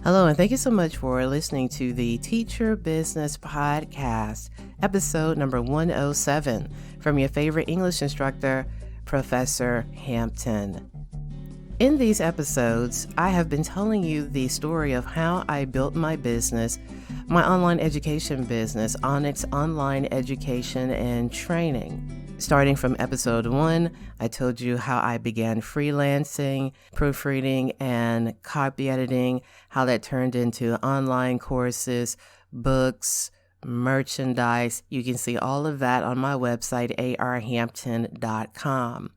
Hello, and thank you so much for listening to the Teacher Business Podcast, episode number 107, from your favorite English instructor, Professor Hampton. In these episodes, I have been telling you the story of how I built my business, my online education business, Onyx Online Education and Training. Starting from episode 1, I told you how I began freelancing, proofreading, and copy editing, how that turned into online courses, books, merchandise. You can see all of that on my website, arhampton.com.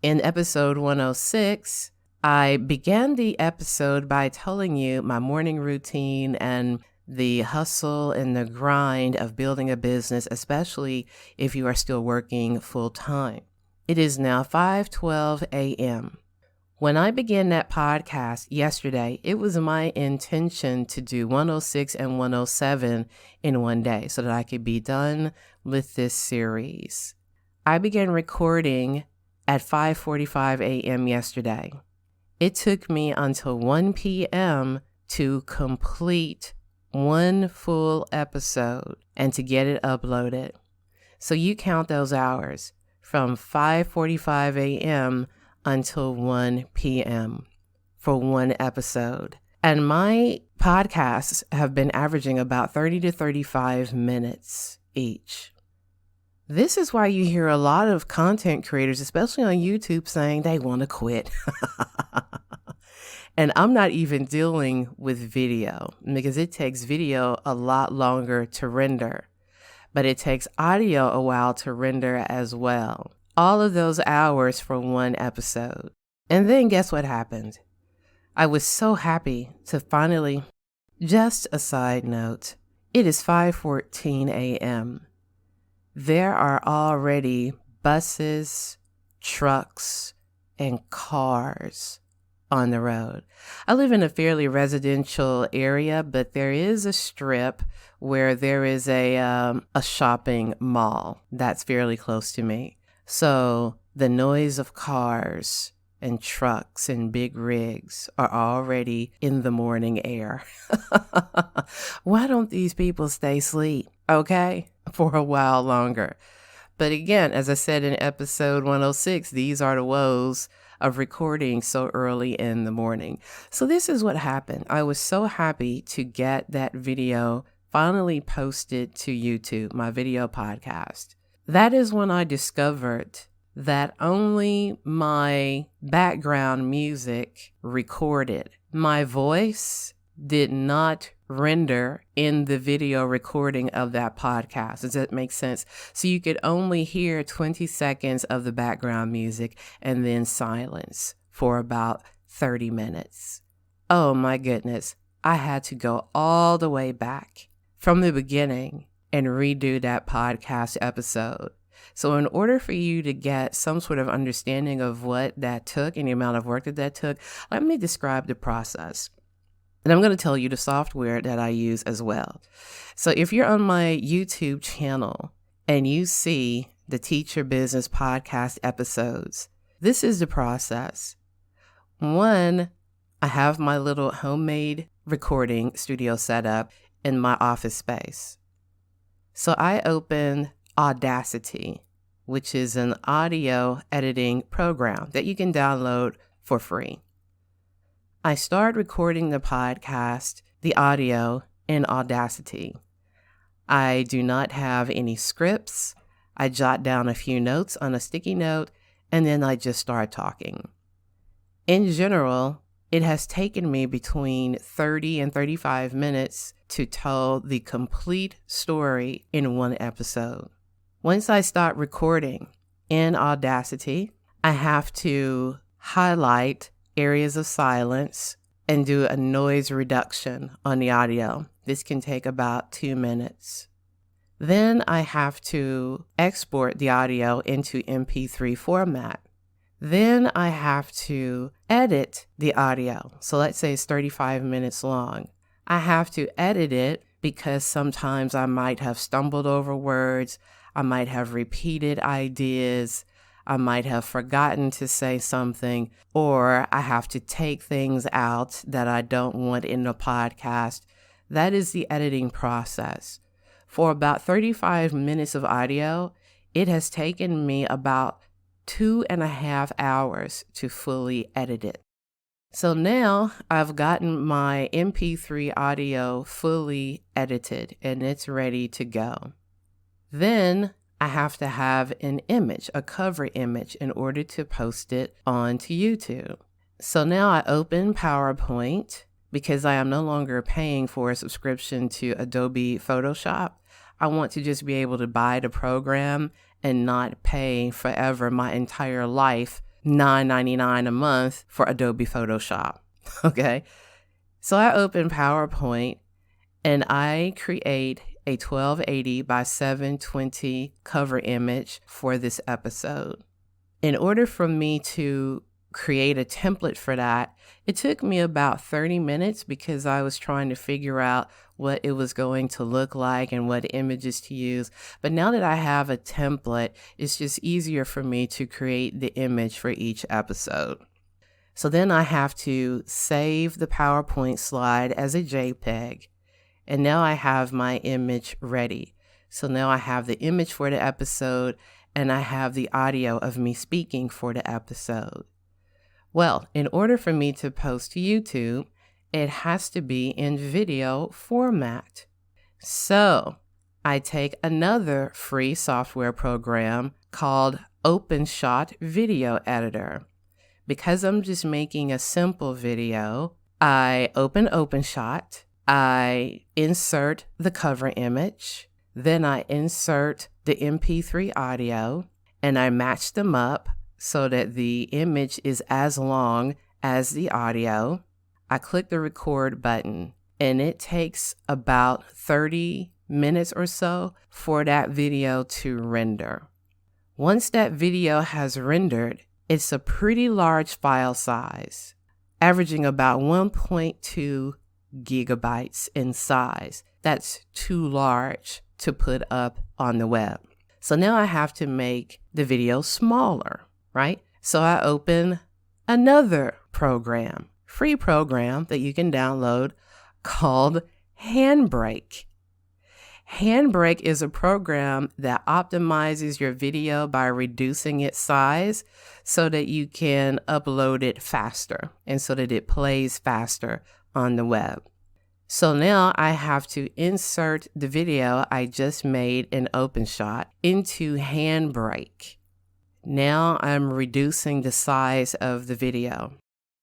In episode 106, I began the episode by telling you my morning routine and the hustle and the grind of building a business, especially if you are still working full time. It is now 5:12 a.m. When I began that podcast yesterday, it was my intention to do 106 and 107 in one day so that I could be done with this series. I began recording at 5:45 a.m. yesterday. It took me until 1 p.m. to complete one full episode and to get it uploaded. So you count those hours from 5:45 a.m. until 1 p.m. for one episode. And my podcasts have been averaging about 30 to 35 minutes each. This is why you hear a lot of content creators, especially on YouTube, saying they want to quit. And I'm not even dealing with video because it takes video a lot longer to render, but it takes audio a while to render as well. All of those hours for one episode. And then guess what happened? I was so happy to finally, just a side note, it is 5:14 a.m. There are already buses, trucks, and cars on the road. I live in a fairly residential area, but there is a strip where there is a shopping mall that's fairly close to me. So the noise of cars and trucks and big rigs are already in the morning air. Why don't these people stay asleep, okay, for a while longer? But again, as I said in episode 106, these are the woes of recording so early in the morning. So this is what happened. I was so happy to get that video finally posted to YouTube, my video podcast. That is when I discovered that only my background music recorded. My voice did not render in the video recording of that podcast. Does that make sense? So you could only hear 20 seconds of the background music and then silence for about 30 minutes. Oh my goodness. I had to go all the way back from the beginning and redo that podcast episode. So in order for you to get some sort of understanding of what that took and the amount of work that took, let me describe the process. And I'm going to tell you the software that I use as well. So if you're on my YouTube channel and you see the Teacher Business Podcast episodes, this is the process. 1, I have my little homemade recording studio set up in my office space. So I open Audacity, which is an audio editing program that you can download for free. I start recording the podcast, the audio, in Audacity. I do not have any scripts. I jot down a few notes on a sticky note, and then I just start talking. In general, it has taken me between 30 and 35 minutes to tell the complete story in one episode. Once I start recording in Audacity, I have to highlight areas of silence and do a noise reduction on the audio. This can take about 2 minutes. Then I have to export the audio into MP3 format. Then I have to edit the audio. So let's say it's 35 minutes long. I have to edit it because sometimes I might have stumbled over words. I might have repeated ideas. I might have forgotten to say something, or I have to take things out that I don't want in the podcast. That is the editing process. For about 35 minutes of audio, it has taken me about 2.5 hours to fully edit it. So now I've gotten my MP3 audio fully edited and it's ready to go. Then I have to have an image, a cover image, in order to post it onto YouTube. So now I open PowerPoint because I am no longer paying for a subscription to Adobe Photoshop. I want to just be able to buy the program and not pay forever my entire life $9.99 a month for Adobe Photoshop. Okay. So I open PowerPoint and I create a 1280 by 720 cover image for this episode. In order for me to create a template for that, it took me about 30 minutes because I was trying to figure out what it was going to look like and what images to use. But now that I have a template, it's just easier for me to create the image for each episode. So then I have to save the PowerPoint slide as a JPEG. And now I have my image ready. So now I have the image for the episode and I have the audio of me speaking for the episode. Well, in order for me to post to YouTube, it has to be in video format. So I take another free software program called OpenShot Video Editor. Because I'm just making a simple video, I open OpenShot, I insert the cover image, then I insert the MP3 audio, and I match them up so that the image is as long as the audio. I click the record button and it takes about 30 minutes or so for that video to render. Once that video has rendered, it's a pretty large file size, averaging about 1.2 gigabytes in size. That's too large to put up on the web. So now I have to make the video smaller, right? So I open another program, free program that you can download called Handbrake. Handbrake is a program that optimizes your video by reducing its size so that you can upload it faster and so that it plays faster on the web. So now I have to insert the video I just made in OpenShot into Handbrake. Now I'm reducing the size of the video.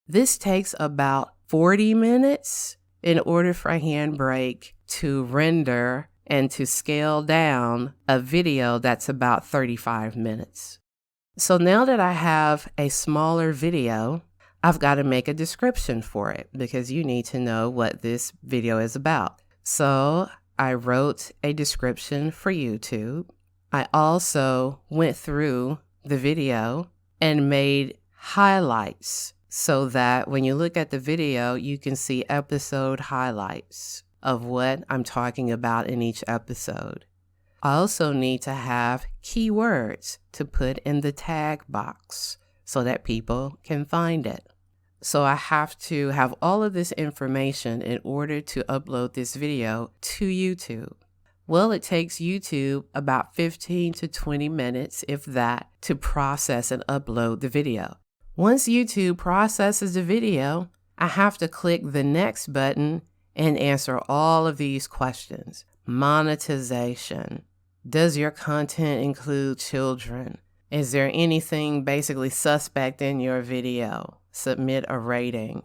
This takes about 40 minutes in order for Handbrake to render and to scale down a video that's about 35 minutes. So now that I have a smaller video, I've got to make a description for it because you need to know what this video is about. So I wrote a description for YouTube. I also went through the video and made highlights so that when you look at the video, you can see episode highlights of what I'm talking about in each episode. I also need to have keywords to put in the tag box so that people can find it. So I have to have all of this information in order to upload this video to YouTube. Well, it takes YouTube about 15 to 20 minutes, if that, to process and upload the video. Once YouTube processes the video, I have to click the next button and answer all of these questions. Monetization. Does your content include children? Is there anything basically suspect in your video? Submit a rating.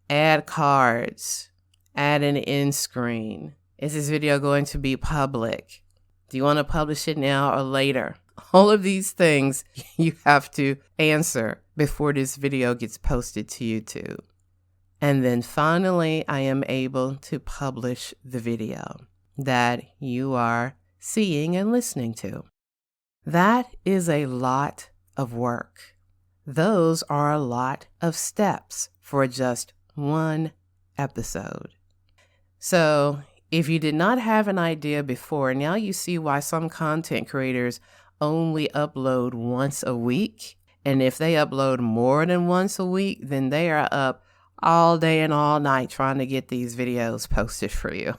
Add cards. Add an end screen. Is this video going to be public? Do you want to publish it now or later? All of these things you have to answer before this video gets posted to YouTube. And then finally, I am able to publish the video that you are seeing and listening to. That is a lot of work. Those are a lot of steps for just one episode. So if you did not have an idea before, now you see why some content creators only upload once a week. And if they upload more than once a week, then they are up all day and all night trying to get these videos posted for you.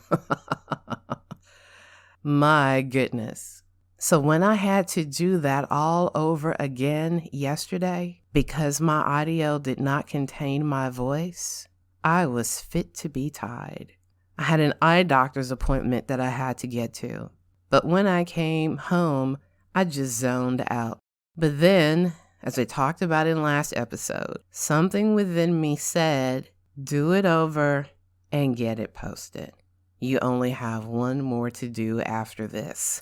My goodness. So when I had to do that all over again yesterday, because my audio did not contain my voice, I was fit to be tied. I had an eye doctor's appointment that I had to get to. But when I came home, I just zoned out. But then, as I talked about in last episode, something within me said, do it over and get it posted. You only have one more to do after this.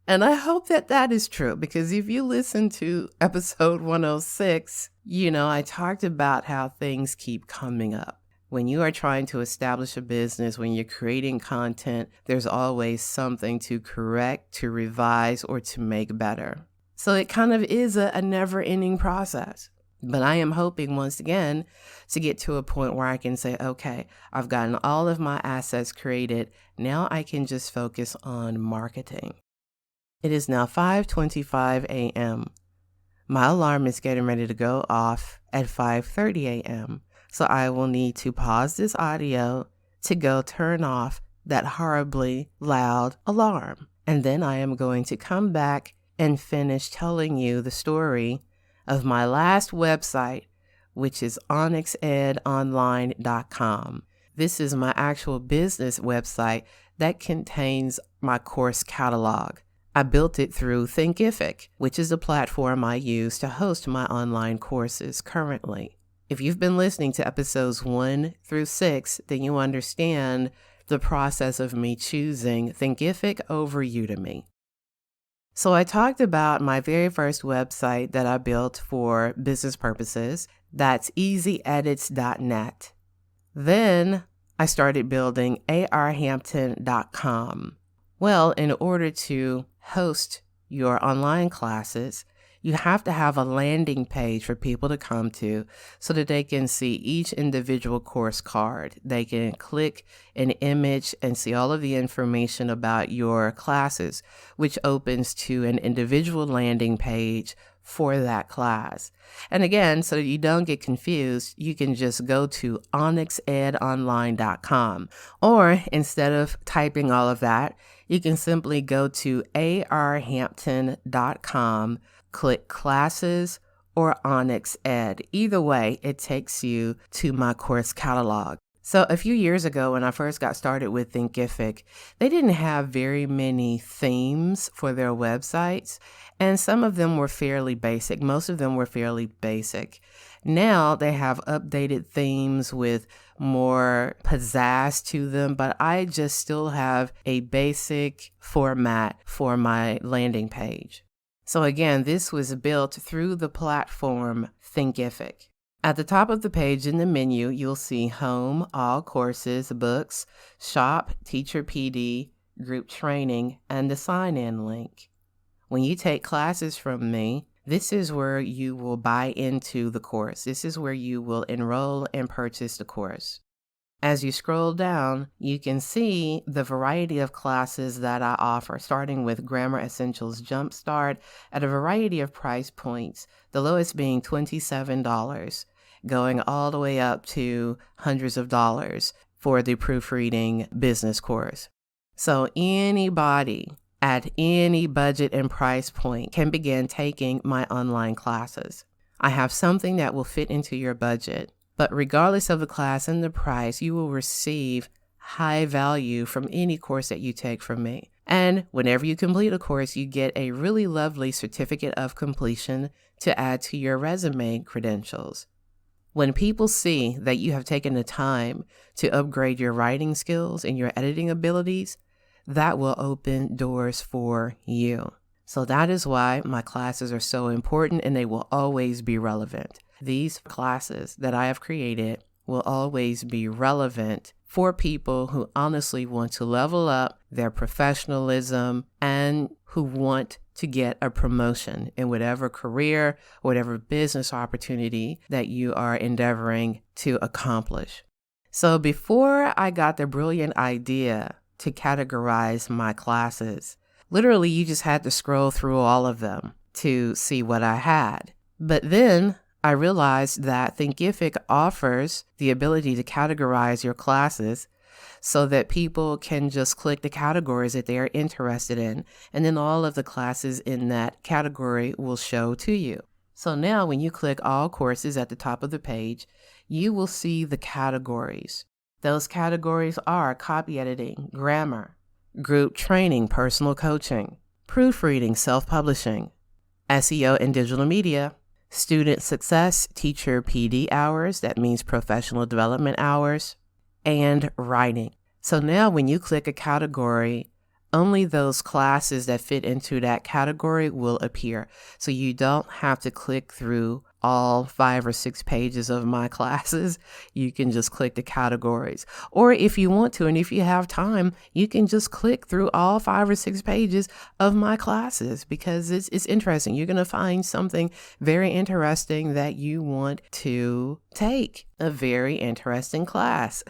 And I hope that that is true, because if you listen to episode 106, I talked about how things keep coming up. When you are trying to establish a business, when you're creating content, there's always something to correct, to revise, or to make better. So it kind of is a never-ending process. But I am hoping once again to get to a point where I can say, okay, I've gotten all of my assets created. Now I can just focus on marketing. It is now 5:25 a.m. My alarm is getting ready to go off at 5:30 a.m. So I will need to pause this audio to go turn off that horribly loud alarm. And then I am going to come back and finish telling you the story of my last website, which is onyxedonline.com. This is my actual business website that contains my course catalog. I built it through Thinkific, which is a platform I use to host my online courses currently. If you've been listening to episodes 1 through 6, then you understand the process of me choosing Thinkific over Udemy. So I talked about my very first website that I built for business purposes. That's easyedits.net. Then I started building arhampton.com. Well, in order to host your online classes, you have to have a landing page for people to come to so that they can see each individual course card. They can click an image and see all of the information about your classes, which opens to an individual landing page for that class. And again, so that you don't get confused, you can just go to onyxedonline.com, or instead of typing all of that, you can simply go to arhampton.com, click classes or Onyx Ed. Either way, it takes you to my course catalog. So a few years ago, when I first got started with Thinkific, they didn't have very many themes for their websites, and some of them were fairly basic. Most of them were fairly basic. Now they have updated themes with more pizzazz to them, but I just still have a basic format for my landing page. So again, this was built through the platform Thinkific. At the top of the page in the menu, you'll see Home, All Courses, Books, Shop, Teacher PD, Group Training, and the sign-in link. When you take classes from me, this is where you will buy into the course. This is where you will enroll and purchase the course. As you scroll down, you can see the variety of classes that I offer, starting with Grammar Essentials Jumpstart at a variety of price points, the lowest being $27, going all the way up to hundreds of dollars for the proofreading business course. So anybody at any budget and price point can begin taking my online classes. I have something that will fit into your budget. But regardless of the class and the price, you will receive high value from any course that you take from me. And whenever you complete a course, you get a really lovely certificate of completion to add to your resume credentials. When people see that you have taken the time to upgrade your writing skills and your editing abilities, that will open doors for you. So that is why my classes are so important, and they will always be relevant. These classes that I have created will always be relevant for people who honestly want to level up their professionalism and who want to get a promotion in whatever career, whatever business opportunity that you are endeavoring to accomplish. So before I got the brilliant idea to categorize my classes, Literally, you just had to scroll through all of them to see what I had. But then I realized that Thinkific offers the ability to categorize your classes so that people can just click the categories that they are interested in, and then all of the classes in that category will show to you. So now when you click all courses at the top of the page, you will see the categories. Those categories are copy editing, grammar, group training, personal coaching, proofreading, self-publishing, SEO and digital media, student success, teacher PD hours, that means professional development hours, and writing. So now when you click a category, only those classes that fit into that category will appear. So you don't have to click through all 5 or 6 pages of my classes. You can just click the categories. Or if you want to, and if you have time, you can just click through all 5 or 6 pages of my classes, because it's interesting. You're going to find something very interesting that you want to take. A very interesting class.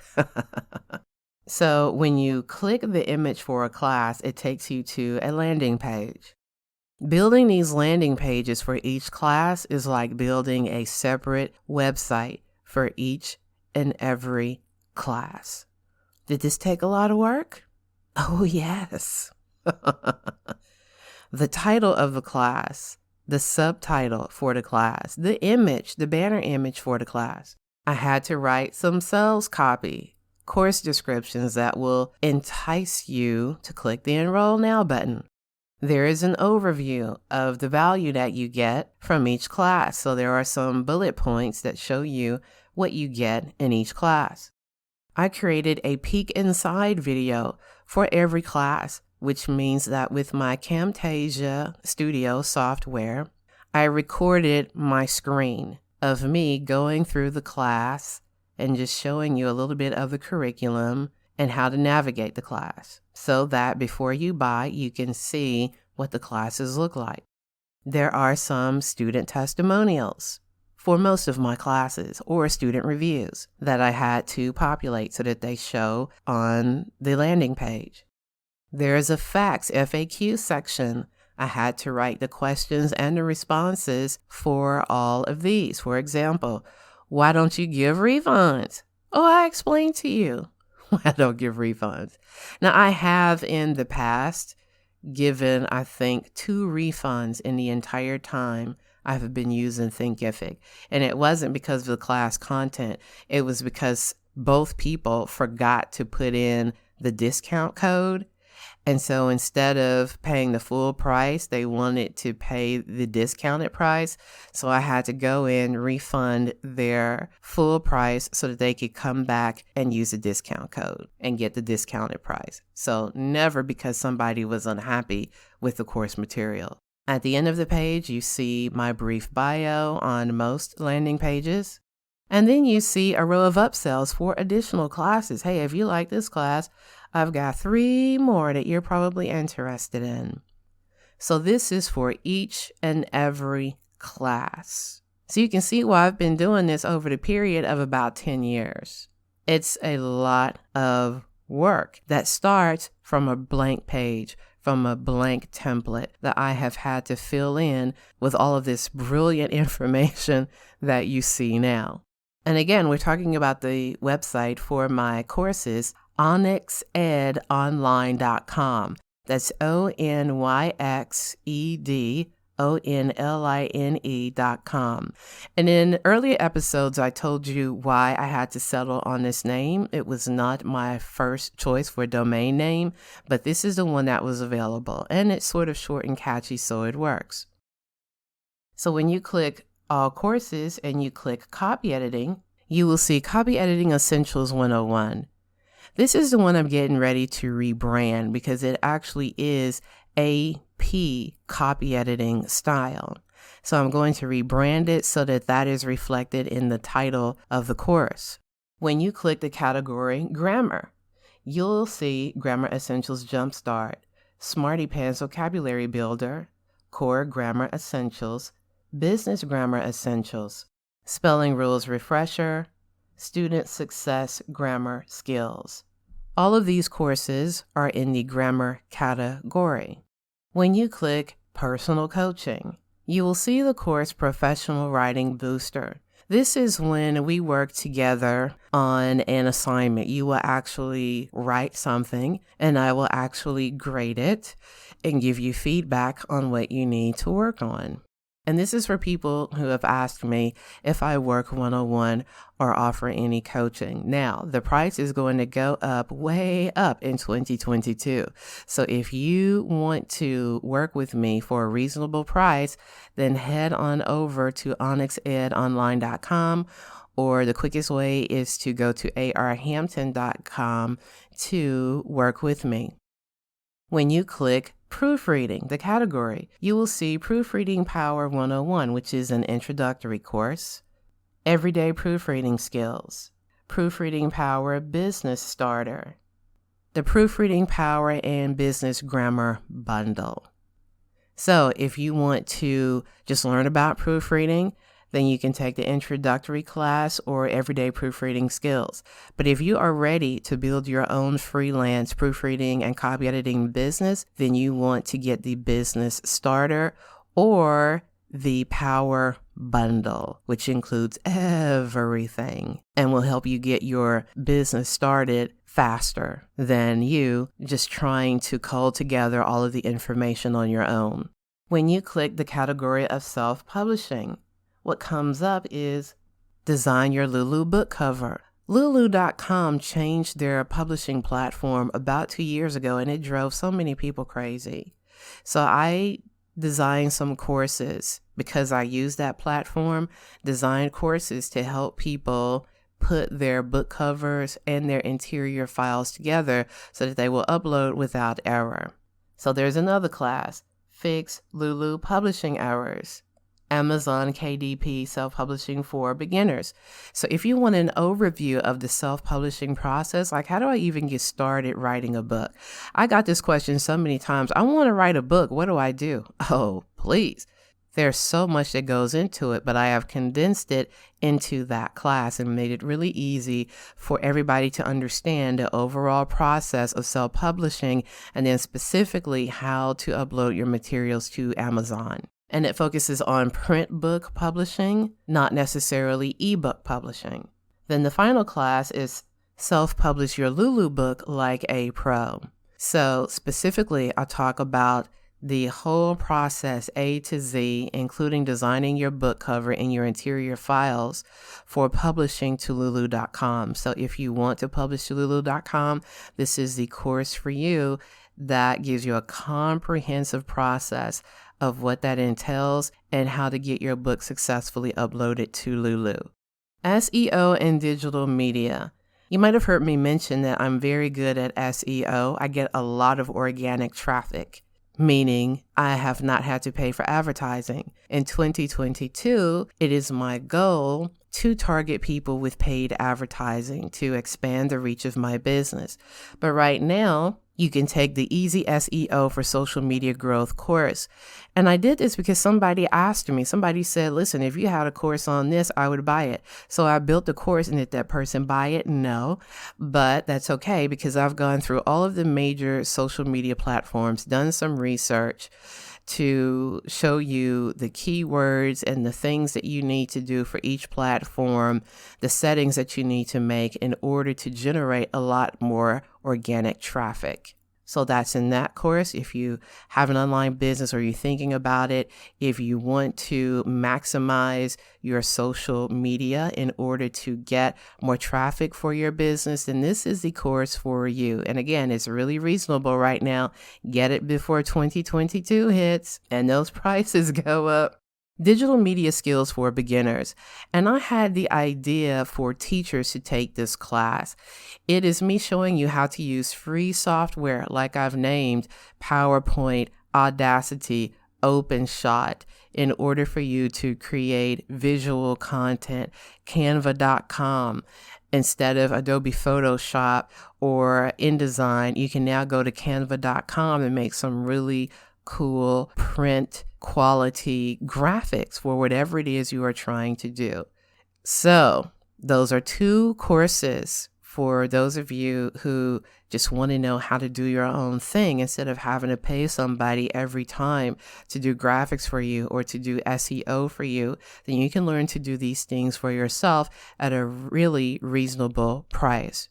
So when you click the image for a class, it takes you to a landing page. Building these landing pages for each class is like building a separate website for each and every class. Did this take a lot of work? Oh, yes. The title of the class, the subtitle for the class, the image, the banner image for the class. I had to write some sales copy, course descriptions that will entice you to click the Enroll Now button. There is an overview of the value that you get from each class. So there are some bullet points that show you what you get in each class. I created a peek inside video for every class, which means that with my Camtasia Studio software, I recorded my screen of me going through the class and just showing you a little bit of the curriculum and how to navigate the class, so that before you buy, you can see what the classes look like. There are some student testimonials for most of my classes, or student reviews that I had to populate so that they show on the landing page. There is a FAQ section. I had to write the questions and the responses for all of these. For example, why don't you give refunds? Oh, I explained to you. I don't give refunds. Now, I have in the past given, I think, 2 refunds in the entire time I've been using Thinkific. And it wasn't because of the class content. It was because both people forgot to put in the discount code. And so instead of paying the full price, they wanted to pay the discounted price. So I had to go in, refund their full price so that they could come back and use the discount code and get the discounted price. So never because somebody was unhappy with the course material. At the end of the page, you see my brief bio on most landing pages. And then you see a row of upsells for additional classes. Hey, if you like this class, I've got 3 more that you're probably interested in. So this is for each and every class. So you can see why I've been doing this over the period of about 10 years. It's a lot of work that starts from a blank page, from a blank template that I have had to fill in with all of this brilliant information that you see now. And again, we're talking about the website for my courses, onyxedonline.com. That's ONYXEDONLINE.com. And in earlier episodes, I told you why I had to settle on this name. It was not my first choice for a domain name, but this is the one that was available. And it's sort of short and catchy, so it works. So when you click All Courses and you click Copy Editing, you will see Copy Editing Essentials 101. This is the one I'm getting ready to rebrand because it actually is AP copy editing style. So I'm going to rebrand it so that that is reflected in the title of the course. When you click the category Grammar, you'll see Grammar Essentials Jumpstart, Smarty Pants Vocabulary Builder, Core Grammar Essentials, Business Grammar Essentials, Spelling Rules Refresher, Student Success Grammar Skills. All of these courses are in the grammar category. When you click Personal Coaching, you will see the course Professional Writing Booster. This is when we work together on an assignment. You will actually write something, and I will actually grade it and give you feedback on what you need to work on. And this is for people who have asked me if I work one-on-one or offer any coaching. Now, the price is going to go up, way up in 2022. So if you want to work with me for a reasonable price, then head on over to onyxedonline.com, or the quickest way is to go to arhampton.com to work with me. When you click Proofreading, the category, you will see Proofreading Power 101, which is an introductory course, Everyday Proofreading Skills, Proofreading Power Business Starter, the Proofreading Power and Business Grammar Bundle. So if you want to just learn about proofreading, then you can take the introductory class or everyday proofreading skills. But if you are ready to build your own freelance proofreading and copy editing business, then you want to get the business starter or the power bundle, which includes everything and will help you get your business started faster than you just trying to cull together all of the information on your own. When you click the category of self-publishing, what comes up is Design Your Lulu Book Cover. Lulu.com changed their publishing platform about 2 years ago, and it drove so many people crazy. So I designed some courses because I use that platform, designed courses to help people put their book covers and their interior files together so that they will upload without error. So there's another class, Fix Lulu Publishing Errors. Amazon KDP self-publishing for beginners. So if you want an overview of the self-publishing process, like how do I even get started writing a book? I got this question so many times. I want to write a book. What do I do? Oh, please. There's so much that goes into it, but I have condensed it into that class and made it really easy for everybody to understand the overall process of self-publishing and then specifically how to upload your materials to Amazon. And it focuses on print book publishing, not necessarily ebook publishing. Then the final class is Self-Publish Your Lulu Book Like a Pro. So specifically, I talk about the whole process A to Z, including designing your book cover and your interior files for publishing to Lulu.com. So if you want to publish to Lulu.com, this is the course for you that gives you a comprehensive process of what that entails and how to get your book successfully uploaded to Lulu. SEO and digital media. You might have heard me mention that I'm very good at SEO. I get a lot of organic traffic, meaning I have not had to pay for advertising. In 2022, it is my goal to target people with paid advertising to expand the reach of my business. But right now, you can take the Easy SEO for Social Media Growth course. And I did this because somebody asked me, somebody said, listen, if you had a course on this, I would buy it. So I built the course, and did that person buy it? No, but that's okay because I've gone through all of the major social media platforms, done some research to show you the keywords and the things that you need to do for each platform, the settings that you need to make in order to generate a lot more organic traffic. So that's in that course. If you have an online business or you're thinking about it, if you want to maximize your social media in order to get more traffic for your business, then this is the course for you. And again, it's really reasonable right now. Get it before 2022 hits and those prices go up. Digital media skills for beginners. And I had the idea for teachers to take this class. It is me showing you how to use free software like I've named PowerPoint, Audacity, OpenShot in order for you to create visual content, Canva.com. Instead of Adobe Photoshop or InDesign, you can now go to Canva.com and make some really cool print quality graphics for whatever it is you are trying to do. So those are 2 courses for those of you who just want to know how to do your own thing instead of having to pay somebody every time to do graphics for you or to do SEO for you, then you can learn to do these things for yourself at a really reasonable price.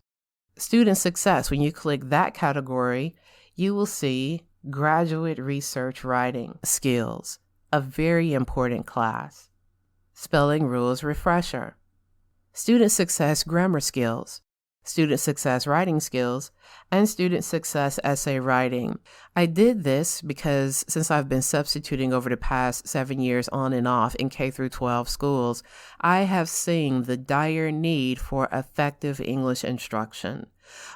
Student success, when you click that category, you will see graduate research writing skills, a very important class. Spelling rules refresher. Student success grammar skills, student success writing skills, and student success essay writing. I did this because since I've been substituting over the past 7 years on and off in K through 12 schools, I have seen the dire need for effective English instruction.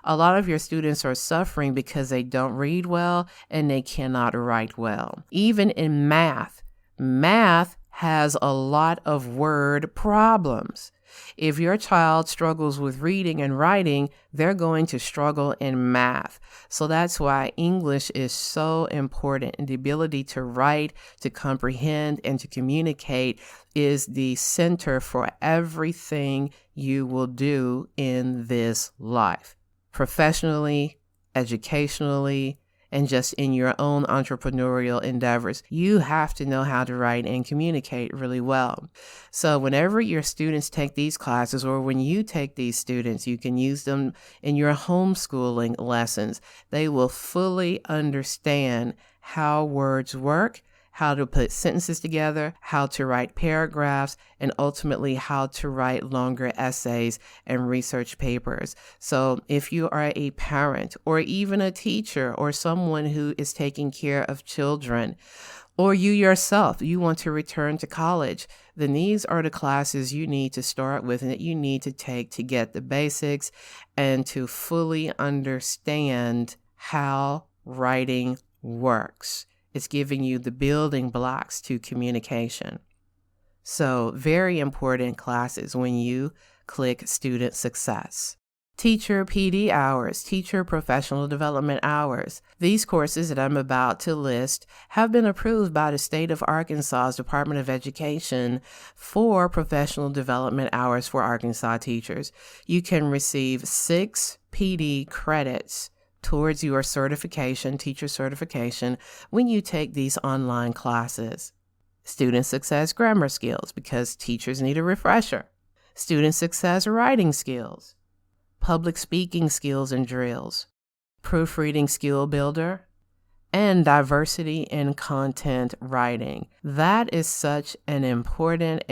A lot of your students are suffering because they don't read well and they cannot write well. Even in math has a lot of word problems. If your child struggles with reading and writing, they're going to struggle in math. So that's why English is so important. And the ability to write, to comprehend, and to communicate is the center for everything you will do in this life, professionally, educationally, and just in your own entrepreneurial endeavors. You have to know how to write and communicate really well. So whenever your students take these classes, or when you take these students, you can use them in your homeschooling lessons. They will fully understand how words work, how to put sentences together, how to write paragraphs, and ultimately how to write longer essays and research papers. So if you are a parent or even a teacher or someone who is taking care of children, or you yourself, you want to return to college, then these are the classes you need to start with and that you need to take to get the basics and to fully understand how writing works. It's giving you the building blocks to communication. So very important classes when you click student success. Teacher PD hours, teacher professional development hours. These courses that I'm about to list have been approved by the state of Arkansas's Department of Education for professional development hours for Arkansas teachers. You can receive 6 PD credits towards your certification, teacher certification, when you take these online classes. Student success grammar skills, because teachers need a refresher. Student success writing skills. Public speaking skills and drills. Proofreading skill builder. And diversity in content writing. That is such an important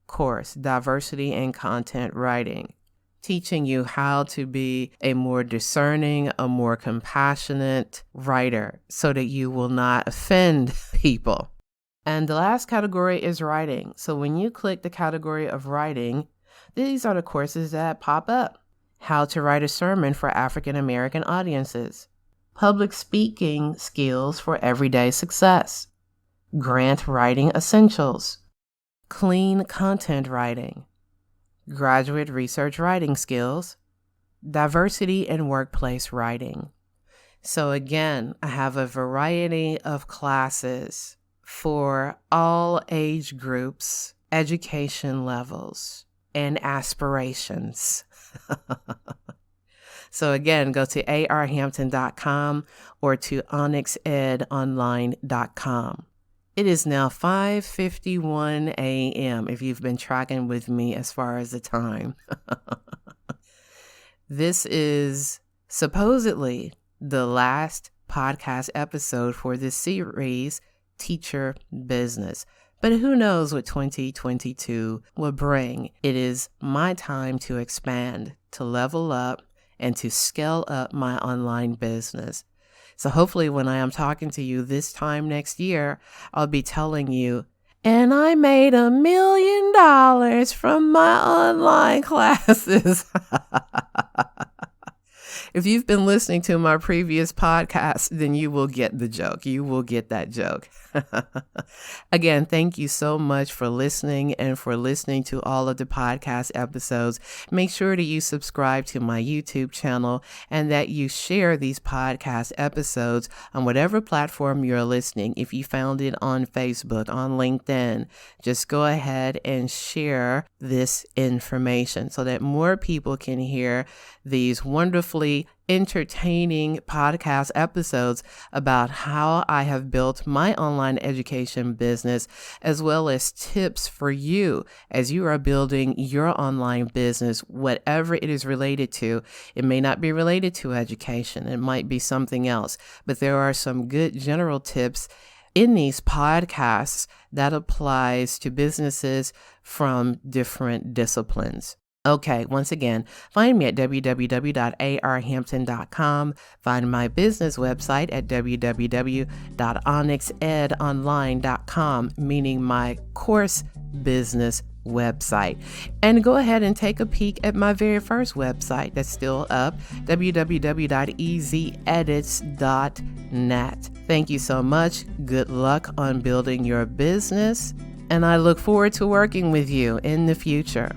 course, diversity in content writing. Teaching you how to be a more discerning, a more compassionate writer so that you will not offend people. And the last category is writing. So when you click the category of writing, these are the courses that pop up. How to write a sermon for African American audiences. Public speaking skills for everyday success. Grant writing essentials. Clean content writing. Graduate research writing skills, diversity in workplace writing. So again, I have a variety of classes for all age groups, education levels, and aspirations. So again, go to arhampton.com or to onyxedonline.com. It is now 5:51 a.m. if you've been tracking with me as far as the time. This is supposedly the last podcast episode for this series, Teacher Business. But who knows what 2022 will bring. It is my time to expand, to level up, and to scale up my online business. So hopefully when I am talking to you this time next year, I'll be telling you, and I made $1 million from my online classes. If you've been listening to my previous podcast, then you will get the joke. You will get that joke. Again, thank you so much for listening and for listening to all of the podcast episodes. Make sure that you subscribe to my YouTube channel and that you share these podcast episodes on whatever platform you're listening. If you found it on Facebook, on LinkedIn, just go ahead and share this information so that more people can hear these wonderfully entertaining podcast episodes about how I have built my online education business, as well as tips for you as you are building your online business, whatever it is related to. It may not be related to education. It might be something else, but there are some good general tips in these podcasts that applies to businesses from different disciplines. Okay, once again, find me at www.arhampton.com. Find my business website at www.onyxedonline.com, meaning my course business website. And go ahead and take a peek at my very first website that's still up, www.easyedits.net. Thank you so much. Good luck on building your business, and I look forward to working with you in the future.